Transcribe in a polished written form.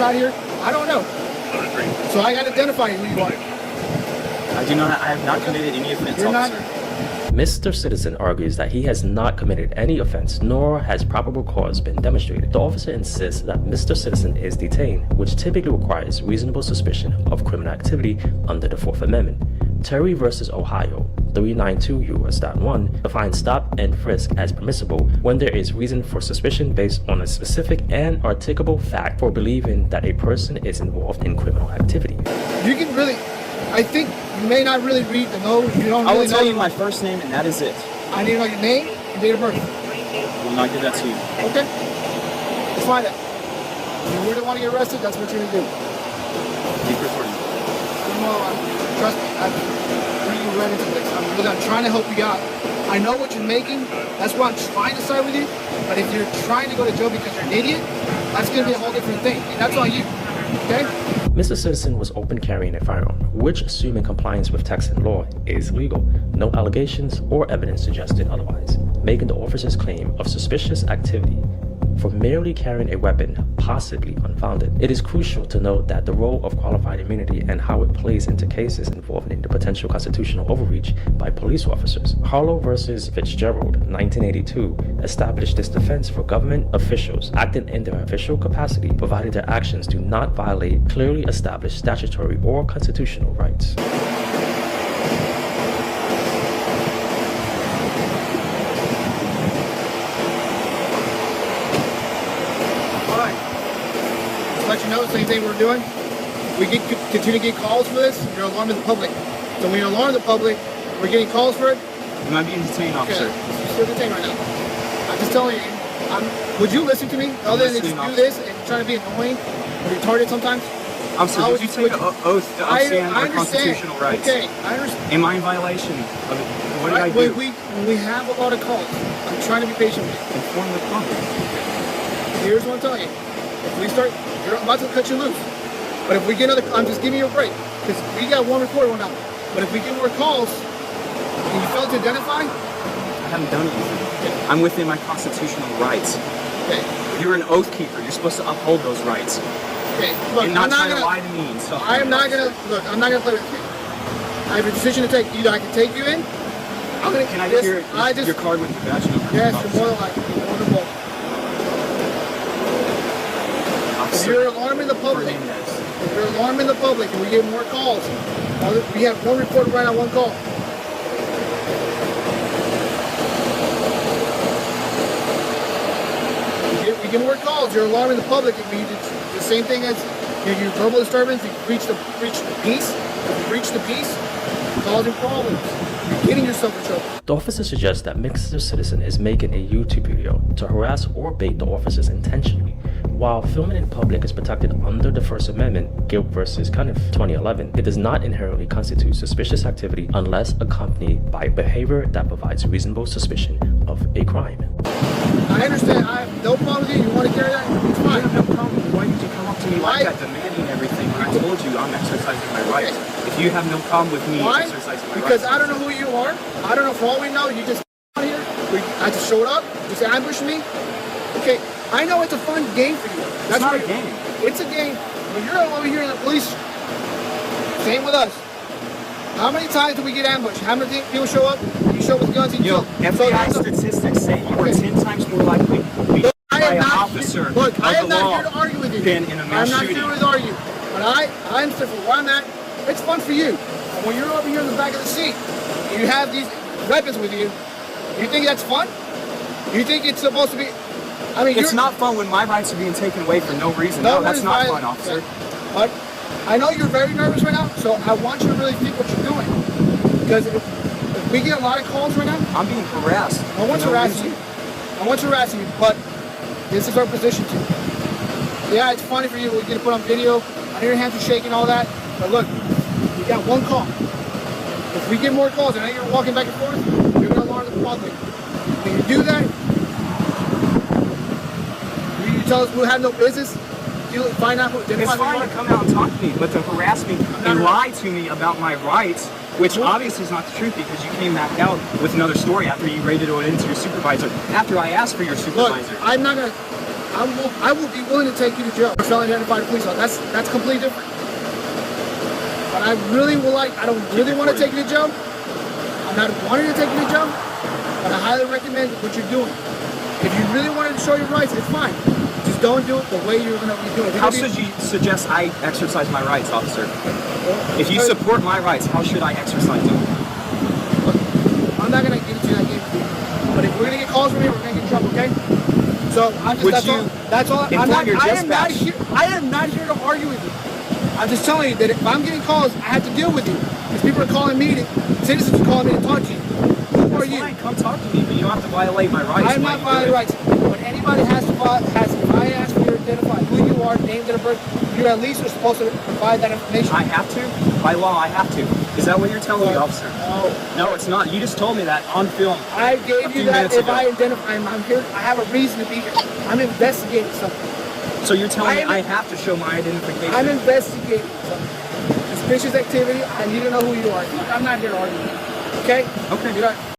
out here? I don't know. So I got to identify who you are. I have not committed any offense, officer. Mr. Citizen argues that he has not committed any offense, nor has probable cause been demonstrated. The officer insists that Mr. Citizen is detained, which typically requires reasonable suspicion of criminal activity under the Fourth Amendment. Terry v. Ohio, 392 U.S. 1, defines stop and frisk as permissible when there is reason for suspicion based on a specific and articulable fact for believing that a person is involved in criminal activity. You can really, I think you may not really read the note. You don't really know. I will tell you my first name, and that is it. I need to know your name and date of birth. I will not give that to you. Okay. Let's find out. If you really want to get arrested, that's what you're going to do. Keep recording. Trust me, I'm really right into this. I'm trying to help you out. I know what you're making. That's why I'm trying to side with you. But if you're trying to go to jail because you're an idiot, that's going to be a whole different thing. And that's on you. Okay? Mr. Citizen was open carrying a firearm, which, assuming compliance with Texan law, is legal. No allegations or evidence suggested otherwise, making the officer's claim of suspicious activity for merely carrying a weapon possibly unfounded. It is crucial to note that the role of qualified immunity and how it plays into cases involving the potential constitutional overreach by police officers. Harlow versus Fitzgerald, 1982, established this defense for government officials acting in their official capacity, provided their actions do not violate clearly established statutory or constitutional rights. Let you know, same thing we're doing. We continue to get calls for this. You're alarming the public. So when you're alarming the public, we're getting calls for it. Am I being detained, officer? Okay. You're still detained right now. I'm just telling you. Would you listen to me other than just do this and trying to be annoying or retarded sometimes? Officer, would you take an oath to upstand our constitutional rights? Okay, I understand. Am I in violation of it? What did I do? We have a lot of calls. I'm trying to be patient with you. Inform the public. Here's what I'm telling you. If we start, you're about to cut you loose. But if we get another, I'm just giving you a break. Because we got one recorder one out. But if we get more calls, and you fail to identify? I haven't done anything. Okay. I'm within my constitutional rights. Okay. You're an oath keeper. You're supposed to uphold those rights. Okay. Look, and not try to lie to me and stuff. I am not gonna look. I'm not gonna play with you. I have a decision to take. Either I can take you in. Can I get your card with your badge number? Yes, you're more than likely. Wonderful. If you're alarming the public, and we get more calls, we have one reporter right on one call. We get more calls. You're alarming the public. It's the same thing as your verbal disturbance. You breach the peace. If you breach the peace, causing problems. You're getting yourself in trouble. The officer suggests that Mr. Citizen is making a YouTube video to harass or bait the officers intentionally. While filming in public is protected under the First Amendment, Guilt versus Cunniff, 2011, it does not inherently constitute suspicious activity unless accompanied by behavior that provides reasonable suspicion of a crime. I understand. I have no problem with you. You want to carry that? It's fine. I have no problem. Why did you come up to me like that, demanding everything when I told you I'm exercising my rights? Okay. If you have no problem with me exercising my rights. Because I don't know who you are. I don't know. For all we know, you just here. I just showed up. You say ambush me. Okay. I know it's a fun game for you. That's not a game. It's a game. When you're over here in the police, same with us. How many times do we get ambushed? How many people show up? You show up with guns and kill. FBI statistics say you are 10 times more likely to be shot by an officer look, I am not here to argue with you. Than in a mass shooting. I'm not here to argue. But I'm for where I'm at. It's fun for you. But when you're over here in the back of the seat, and you have these weapons with you, you think that's fun? You think it's supposed to be? I mean, it's not fun when my rights are being taken away for no reason. No, that's not fun, officer. But I know you're very nervous right now, so I want you to really think what you're doing. Because if we get a lot of calls right now, I'm being harassed. I want to harass you. I want to harass you, but this is our position too. Yeah, it's funny for you. We're going to put on video. I know your hands are shaking, all that. But look, we got one call. If we get more calls, and I know you're walking back and forth, you're going to alarm the public. When you do that, you tell us we have no business. You find out who. It's fine to come out and talk to me, but to harass me and lie to me about my rights, which obviously is not the truth because you came back out with another story after you rated it into your supervisor. After I asked for your supervisor. Look, I'm not gonna. I will be willing to take you to jail for failing to identify the police officer. That's completely different. But I really I don't really want to take you to jail. I'm not wanting to take you to jail, but I highly recommend what you're doing. If you really wanted to show your rights, it's fine. Just don't do it the way you're going to be doing it. How should you suggest I exercise my rights, officer? If you support my rights, how should I exercise them? Look, I'm not going to get into that game with you. But if we're going to get calls from me, we're going to get in trouble, okay? So I'm just, that's all. I am not here to argue with you. I'm just telling you that if I'm getting calls, I have to deal with you. Because people are calling me, citizens are calling me to talk to you. Who are you? Fine, come talk to me, but you don't have to violate my rights. I'm not violating rights. But anybody has to, if I ask for you to identify who you are, name, date of birth, you at least are supposed to provide that information. I have to? By law, I have to. Is that what you're telling me, officer? No. No, it's not. You just told me that on film. I gave you that if I identify, I'm here, I have a reason to be here. I'm investigating something. So you're telling me I have to show my identification? I'm investigating something. Suspicious activity, I need to know who you are. I'm not here to argue. Okay? Okay. You're not.